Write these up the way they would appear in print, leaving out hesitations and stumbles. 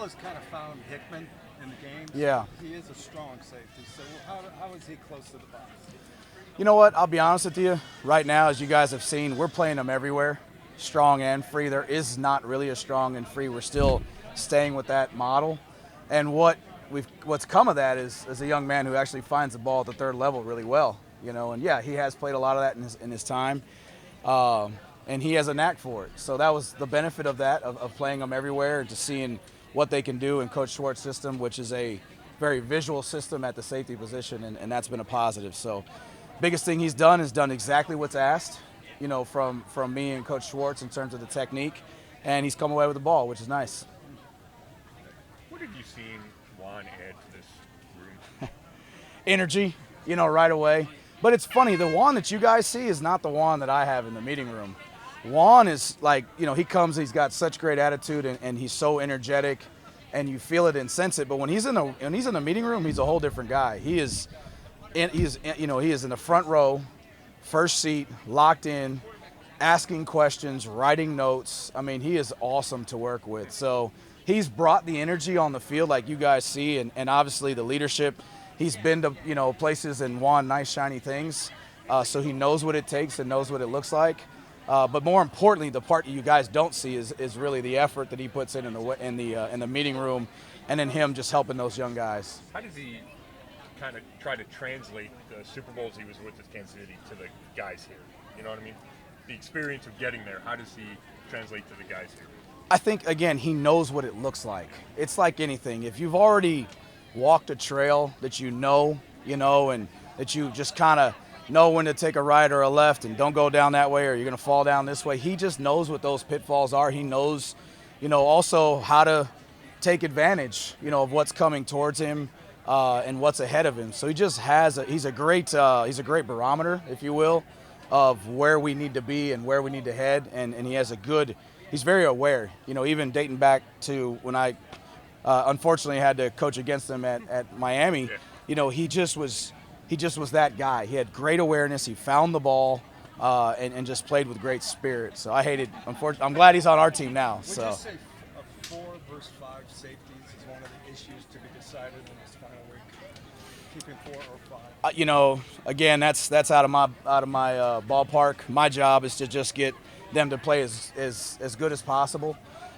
has kind of found Hickman in the game. Yeah. He is a strong safety. So how is he close to the box? You know what? I'll be honest with you. Right now, as you guys have seen, we're playing him everywhere, strong and free. There is not really a strong and free. We're still staying with that model. And what's come of that is a young man who actually finds the ball at the third level really well. And yeah, he has played a lot of that in his time. And he has a knack for it. So that was the benefit of that, of playing them everywhere and just seeing what they can do in Coach Schwartz's system, which is a very visual system at the safety position, and that's been a positive. So biggest thing he's done is done exactly what's asked, from me and Coach Schwartz in terms of the technique, and he's come away with the ball, which is nice. What have you seen Juan add to this room? Energy, right away. But it's funny, the Juan that you guys see is not the Juan that I have in the meeting room. Juan is like, he comes, he's got such great attitude, and he's so energetic, and you feel it and sense it. But when he's in the meeting room, he's a whole different guy. He is in the front row, first seat, locked in, asking questions, writing notes. I mean, he is awesome to work with. So he's brought the energy on the field like you guys see, and obviously the leadership. He's been to places and won nice shiny things, so he knows what it takes and knows what it looks like. But more importantly, the part that you guys don't see is really the effort that he puts in the meeting room, and then him just helping those young guys. How does he kind of try to translate the Super Bowls he was with Kansas City to the guys here? You know what I mean? The experience of getting there, how does he translate to the guys here? I think, again, he knows what it looks like. It's like anything. If you've already walked a trail that and that you just kind of know when to take a right or a left and don't go down that way or you're going to fall down this way. He just knows what those pitfalls are. He knows, also how to take advantage, of what's coming towards him and what's ahead of him. So he just he's a great barometer, if you will, of where we need to be and where we need to head. And he's very aware, even dating back to when I unfortunately had to coach against him at Miami. He just was that guy. He had great awareness. He found the ball and just played with great spirit. So I'm glad he's on our team now. Would you say a 4 versus 5 safeties is one of the issues to be decided in this final week? Keeping 4 or 5? Again, that's out of my ballpark. My job is to just get them to play as good as possible,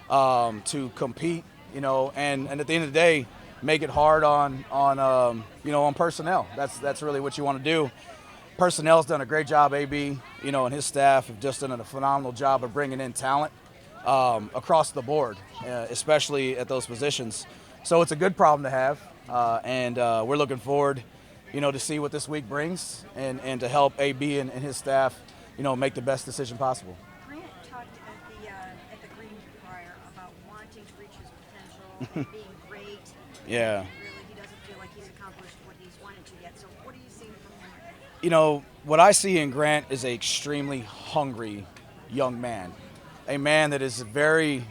to compete. And at the end of the day, make it hard on personnel. That's really what you want to do. Personnel's done a great job. AB, and his staff have just done a phenomenal job of bringing in talent across the board, especially at those positions. So it's a good problem to have, and we're looking forward, to see what this week brings and to help AB and his staff, make the best decision possible. At the Green Friar about wanting to reach his potential, being great. Yeah. Really, he doesn't feel like he's accomplished what he's wanted to yet. So what are you seeing from him? What I see in Grant is an extremely hungry young man, a man that is very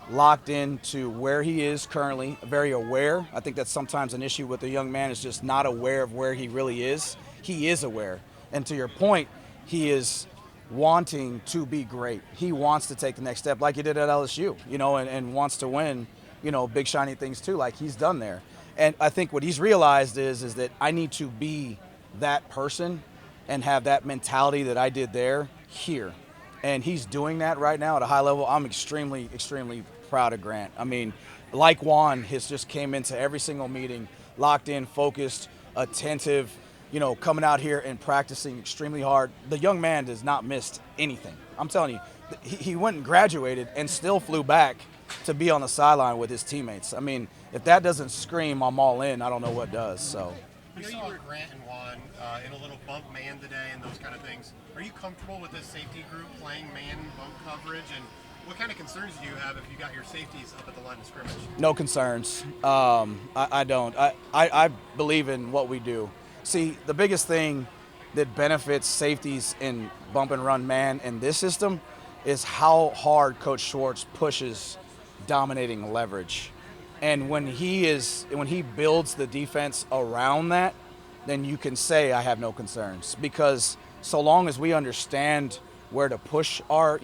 locked into where he is currently, very aware. I think that's sometimes an issue with a young man, is just not aware of where he really is. He is aware. And to your point, he is wanting to be great. He wants to take the next step like he did at LSU, and wants to win, big shiny things too, like he's done there. And I think what he's realized is that I need to be that person and have that mentality that I did there here. And he's doing that right now at a high level. I'm extremely, extremely proud of Grant. I mean, like Juan, has just came into every single meeting, locked in, focused, attentive, coming out here and practicing extremely hard. The young man has not missed anything. I'm telling you, he went and graduated and still flew back to be on the sideline with his teammates. I mean, if that doesn't scream I'm all in, I don't know what does. So. You saw Grant and Juan in a little bump man today and those kind of things. Are you comfortable with this safety group playing man bump coverage? And what kind of concerns do you have if you got your safeties up at the line of scrimmage? No concerns. I don't. I believe in what we do. See, the biggest thing that benefits safeties in bump and run man in this system is how hard Coach Schwartz pushes dominating leverage. And when he builds the defense around that, then you can say I have no concerns, because so long as we understand where to push our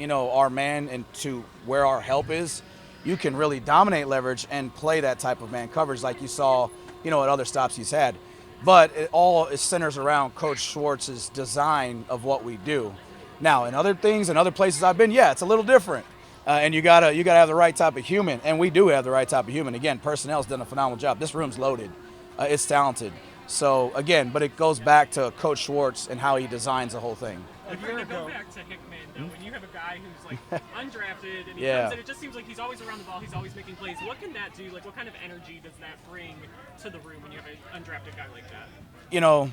man and to where our help is, you can really dominate leverage and play that type of man coverage like you saw, at other stops he's had. But it centers around Coach Schwartz's design of what we do. Now, in other things and other places I've been, it's a little different. And you gotta have the right type of human, and we do have the right type of human. Again, personnel's done a phenomenal job. This room's loaded. It's talented. So again, but it goes back to Coach Schwartz and how he designs the whole thing. If we're to go back to Hickman, though, when you have a guy who's like undrafted and he comes in, it just seems like he's always around the ball, he's always making plays. What can that do? Like, what kind of energy does that bring to the room when you have an undrafted guy like that?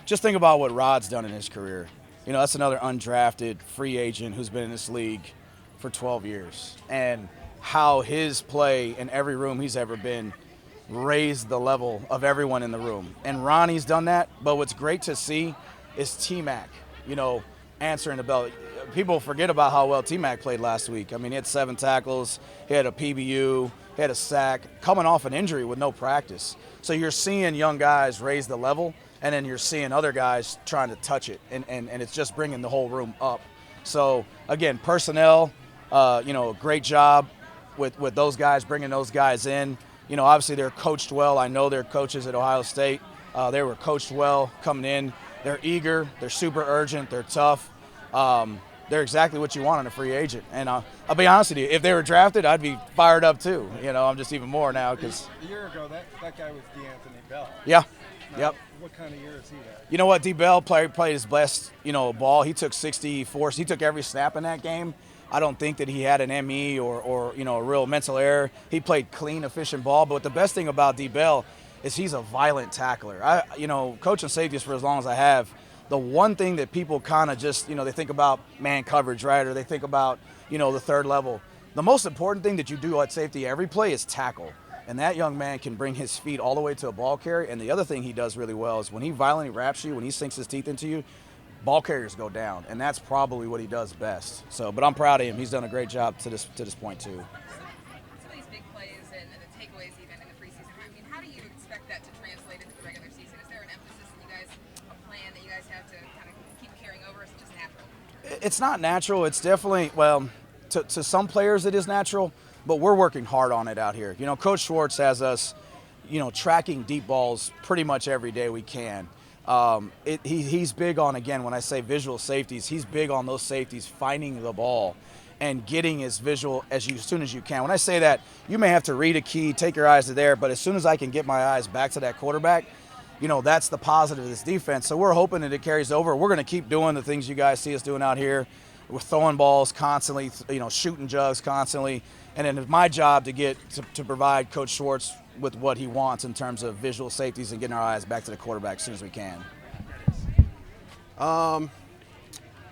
Just think about what Rod's done in his career. That's another undrafted free agent who's been in this league for 12 years, and how his play in every room he's ever been raised the level of everyone in the room. And Ronnie's done that, but what's great to see is T-Mac, answering the bell. People forget about how well T-Mac played last week. I mean, he had 7 tackles, he had a PBU, he had a sack, coming off an injury with no practice. So you're seeing young guys raise the level, and then you're seeing other guys trying to touch it, and it's just bringing the whole room up. So, again, personnel, great job with those guys, bringing those guys in. Obviously they're coached well. I know they're coaches at Ohio State. They were coached well coming in. They're eager. They're super urgent. They're tough. They're exactly what you want in a free agent. And I'll be honest with you, if they were drafted, I'd be fired up too. I'm just even more now because a year ago that guy was D'Anthony Bell. Yeah. Now, Yep. What kind of year is he at? You know what? D. Bell played his best, ball. He took 64. He took every snap in that game. I don't think that he had an ME or a real mental error. He played clean, efficient ball. But the best thing about D. Bell is he's a violent tackler. Coaching safeties for as long as I have, the one thing that people kind of just, they think about man coverage, right? Or they think about, the third level. The most important thing that you do at safety every play is tackle. And that young man can bring his feet all the way to a ball carrier. And the other thing he does really well is when he violently wraps you, when he sinks his teeth into you, ball carriers go down. And that's probably what he does best. So, but I'm proud of him. He's done a great job to this point too. Some of these big plays and the takeaways even in the preseason, how do you expect that to translate into the regular season? Is there an emphasis that a plan that you guys have to kind of keep carrying over? Or is it just natural? It's not natural. It's definitely, to some players it is natural. But we're working hard on it out here. Coach Schwartz has us, tracking deep balls pretty much every day we can. He's big on, again, when I say visual safeties, he's big on those safeties finding the ball and getting as visual as soon as you can. When I say that, you may have to read a key, take your eyes to there, but as soon as I can get my eyes back to that quarterback, that's the positive of this defense. So we're hoping that it carries over. We're going to keep doing the things you guys see us doing out here. We're throwing balls constantly, shooting jugs constantly. And then it's my job to provide Coach Schwartz with what he wants in terms of visual safeties and getting our eyes back to the quarterback as soon as we can.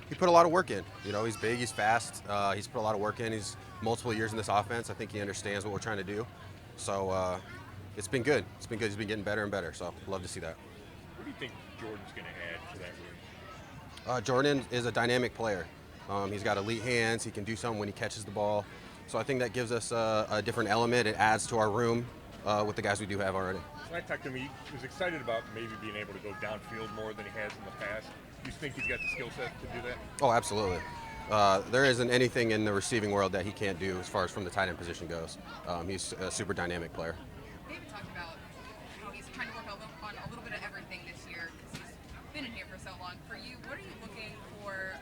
He put a lot of work in. He's big, he's fast. He's put a lot of work in. He's multiple years in this offense. I think he understands what we're trying to do. So it's been good. It's been good. He's been getting better and better. So love to see that. What do you think Jordan's going to add to that room? Jordan is a dynamic player. He's got elite hands. He can do something when he catches the ball. So I think that gives us a different element. It adds to our room with the guys we do have already. When I talked to him, he was excited about maybe being able to go downfield more than he has in the past. Do you think he's got the skill set to do that? Oh, absolutely. There isn't anything in the receiving world that he can't do as far as from the tight end position goes. He's a super dynamic player. David talked about how he's trying to work on a little bit of everything this year because he's been in here for so long. For you, what are you looking for?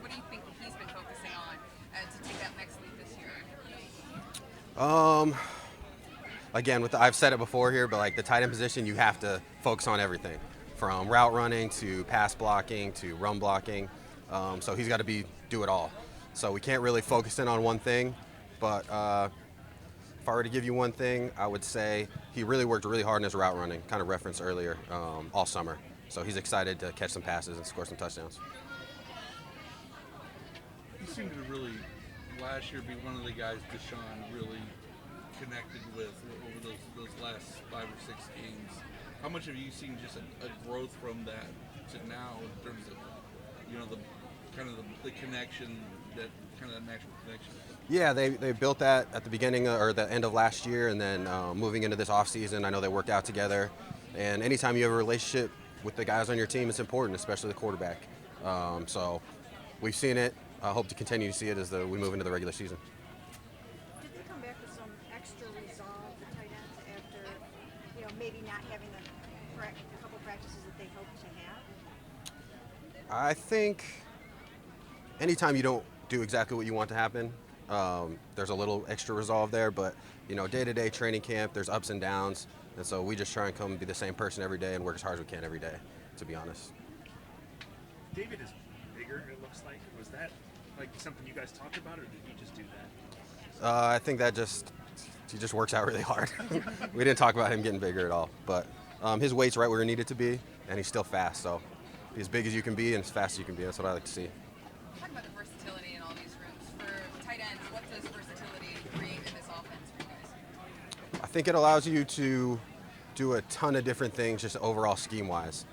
What do you think he's been focusing on to take that next leap this year? Again, I've said it before here, but the tight end position, you have to focus on everything, from route running to pass blocking to run blocking. So he's got to do it all. So we can't really focus in on one thing, but if I were to give you one thing, I would say he really worked really hard in his route running, kind of referenced earlier, all summer. So he's excited to catch some passes and score some touchdowns. He seemed to really, last year, be one of the guys Deshaun really connected with over those last 5 or 6 games. How much have you seen just a growth from that to now in terms of, the connection, that kind of natural connection? Yeah, they built that at the beginning or the end of last year, and then moving into this offseason, I know they worked out together. And anytime you have a relationship with the guys on your team, it's important, especially the quarterback. So we've seen it. I hope to continue to see it as we move into the regular season. Did they come back maybe not having the couple practices that they hope to have? I think anytime you don't do exactly what you want to happen, there's a little extra resolve there. But day-to-day training camp, there's ups and downs, and so we just try and come and be the same person every day and work as hard as we can every day, to be honest. David is bigger, it looks like. Was that like something you guys talked about, or did he just do that? I think that he just works out really hard. We didn't talk about him getting bigger at all, but his weight's right where he needed to be, and he's still fast. So be as big as you can be and as fast as you can be. That's what I like to see. Talk about the versatility in all these rooms. For tight ends, what does versatility bring in this offense for you guys? I think it allows you to do a ton of different things just overall scheme-wise.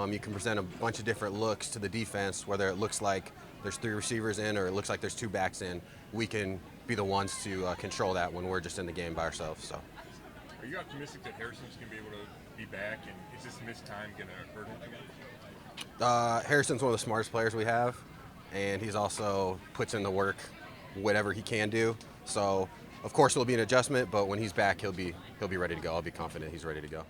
You can present a bunch of different looks to the defense, whether it looks like there's 3 receivers in or it looks like there's 2 backs in. We can be the ones to control that when we're just in the game by ourselves. So, Are you optimistic that Harrison's going to be able to be back, and is this missed time going to hurt him again? Harrison's one of the smartest players we have, and he's also puts in the work, whatever he can do. So, of course, it'll be an adjustment, but when he's back, he'll be ready to go. I'll be confident he's ready to go.